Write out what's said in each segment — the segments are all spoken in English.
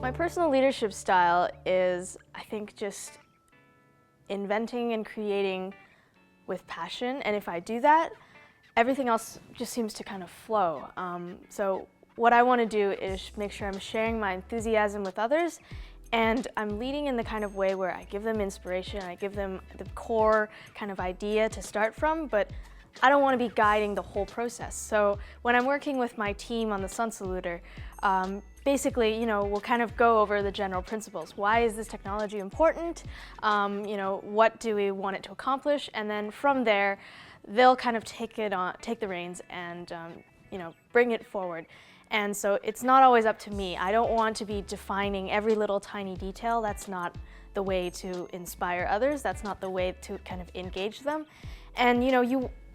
My personal leadership style is, I think, just inventing and creating with passion, and if I do that, everything else just seems to kind of flow. So what I want to do is make sure I'm sharing my enthusiasm with others, and I'm leading in the kind of way where I give them inspiration, I give them the core kind of idea to start from, but I don't want to be guiding the whole process. So when I'm working with my team on the Sun Saluter, basically, we'll kind of go over the general principles. Why is this technology important? What do we want it to accomplish? And then from there, they'll kind of take the reins and bring it forward. And so it's not always up to me. I don't want to be defining every little tiny detail. That's not the way to inspire others. That's not the way to kind of engage them. And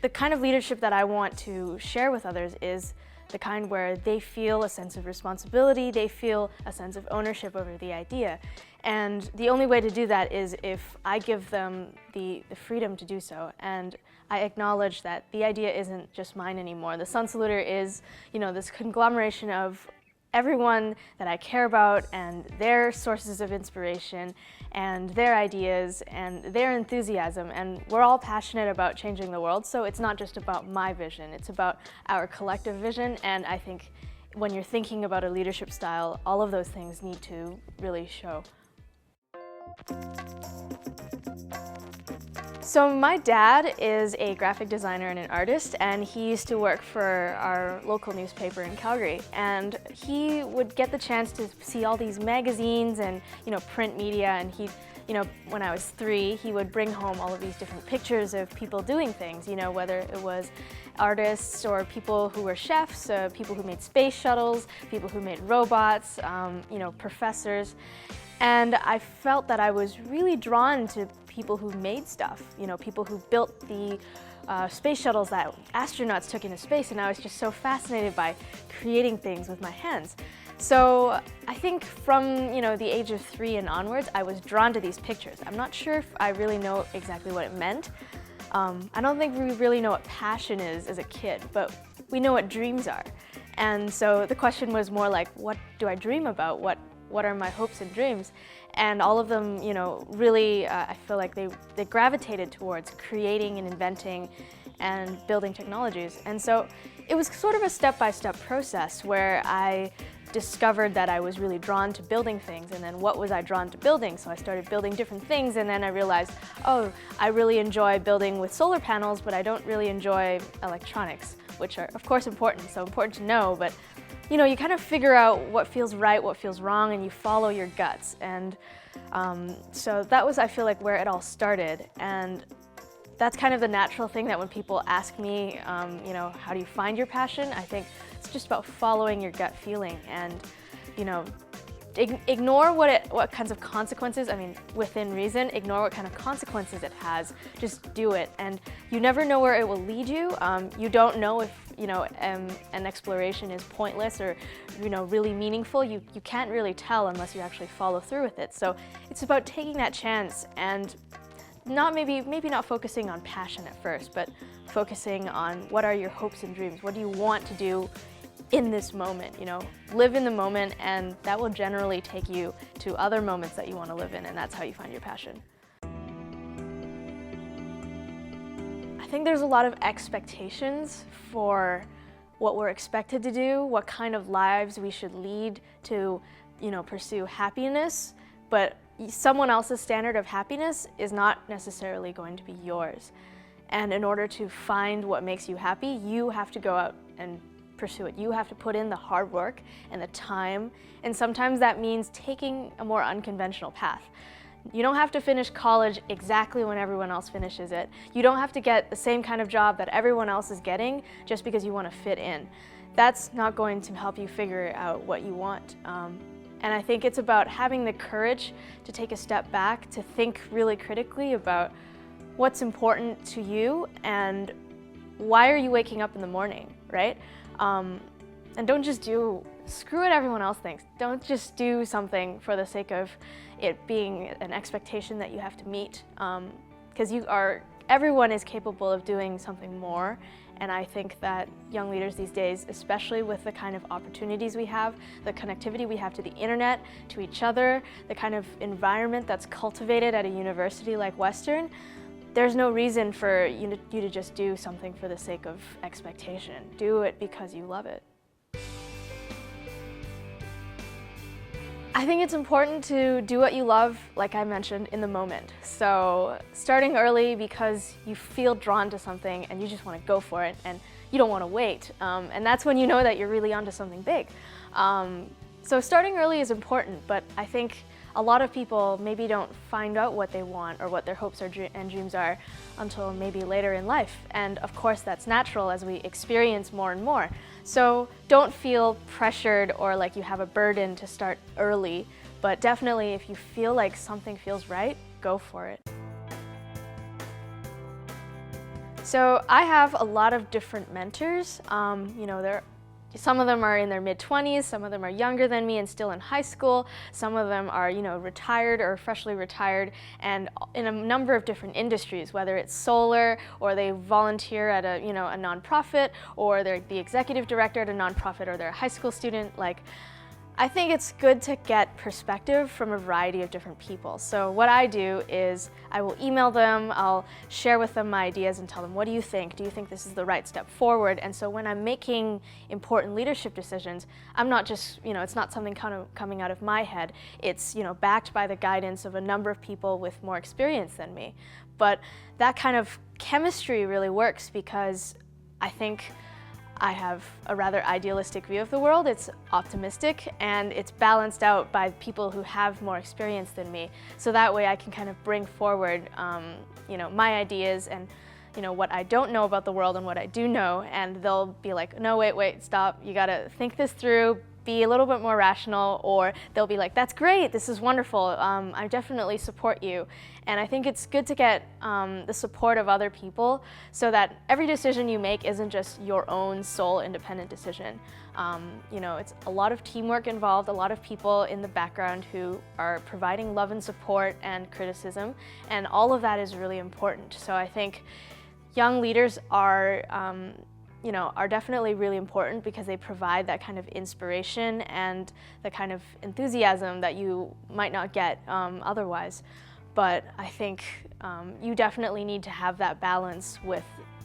the kind of leadership that I want to share with others is the kind where they feel a sense of responsibility, they feel a sense of ownership over the idea. And the only way to do that is if I give them the freedom to do so. And I acknowledge that the idea isn't just mine anymore. The Sun Saluter is, this conglomeration of everyone that I care about and their sources of inspiration and their ideas and their enthusiasm, and we're all passionate about changing the world, so it's not just about my vision, it's about our collective vision. And I think when you're thinking about a leadership style, all of those things need to really show. So my dad is a graphic designer and an artist, and he used to work for our local newspaper in Calgary. And he would get the chance to see all these magazines and print media, and when I was 3, he would bring home all of these different pictures of people doing things, whether it was artists or people who were chefs, people who made space shuttles, people who made robots, professors. And I felt that I was really drawn to people who made stuff, people who built the space shuttles that astronauts took into space, and I was just so fascinated by creating things with my hands. So I think from the age of 3 and onwards, I was drawn to these pictures. I'm not sure if I really know exactly what it meant. I don't think we really know what passion is as a kid, but we know what dreams are. And so the question was more like, what do I dream about? What are my hopes and dreams? And all of them, really, I feel like they gravitated towards creating and inventing and building technologies. And so it was sort of a step-by-step process where I discovered that I was really drawn to building things, and then what was I drawn to building? So I started building different things, and then I realized, oh, I really enjoy building with solar panels, but I don't really enjoy electronics, which are of course important, so important to know, but you kind of figure out what feels right, what feels wrong, and you follow your guts. And so that was, I feel like, where it all started. And that's kind of the natural thing that when people ask me, how do you find your passion? I think it's just about following your gut feeling and, ignore what kinds of consequences, within reason, ignore what kind of consequences it has. Just do it. And you never know where it will lead you. You don't know if, an exploration is pointless or, really meaningful. You can't really tell unless you actually follow through with it. So it's about taking that chance and maybe not focusing on passion at first, but focusing on what are your hopes and dreams? What do you want to do in this moment? Live in the moment, and that will generally take you to other moments that you want to live in, and that's how you find your passion. I think there's a lot of expectations for what we're expected to do, what kind of lives we should lead to, pursue happiness, but someone else's standard of happiness is not necessarily going to be yours. And in order to find what makes you happy, you have to go out and pursue it. You have to put in the hard work and the time, and sometimes that means taking a more unconventional path. You don't have to finish college exactly when everyone else finishes it. You don't have to get the same kind of job that everyone else is getting just because you want to fit in. That's not going to help you figure out what you want. And I think it's about having the courage to take a step back, to think really critically about what's important to you and why are you waking up in the morning, right? And don't just screw what everyone else thinks. Don't just do something for the sake of it being an expectation that you have to meet, because you are everyone is capable of doing something more. And I think that young leaders these days, especially with the kind of opportunities we have, the connectivity we have to the internet, to each other, the kind of environment that's cultivated at a university like Western, there's no reason for you to just do something for the sake of expectation. Do it because you love it. I think it's important to do what you love, like I mentioned, in the moment. So starting early because you feel drawn to something and you just want to go for it and you don't want to wait. And that's when you know that you're really onto something big. So starting early is important, but I think a lot of people maybe don't find out what they want or what their hopes and dreams are until maybe later in life. And of course that's natural as we experience more and more. So don't feel pressured or like you have a burden to start early, but definitely if you feel like something feels right, go for it. So I have a lot of different mentors. Some of them are in their mid-20s, some of them are younger than me and still in high school, some of them are retired or freshly retired and in a number of different industries, whether it's solar or they volunteer at a nonprofit or they're the executive director at a nonprofit or they're a high school student. I think it's good to get perspective from a variety of different people. So what I do is I will email them, I'll share with them my ideas and tell them, what do you think? Do you think this is the right step forward? And so when I'm making important leadership decisions, I'm not just, it's not something kind of coming out of my head. It's, backed by the guidance of a number of people with more experience than me. But that kind of chemistry really works because I think I have a rather idealistic view of the world. It's optimistic and it's balanced out by people who have more experience than me. So that way I can kind of bring forward my ideas and what I don't know about the world and what I do know, and they'll be like, no, wait, stop, you gotta think this through, be a little bit more rational, or they'll be like, that's great, this is wonderful, I definitely support you. And I think it's good to get the support of other people so that every decision you make isn't just your own sole independent decision. It's a lot of teamwork involved, a lot of people in the background who are providing love and support and criticism, and all of that is really important. So I think young leaders are definitely really important because they provide that kind of inspiration and the kind of enthusiasm that you might not get otherwise. But I think you definitely need to have that balance with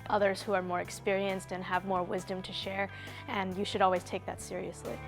others who are more experienced and have more wisdom to share, and you should always take that seriously.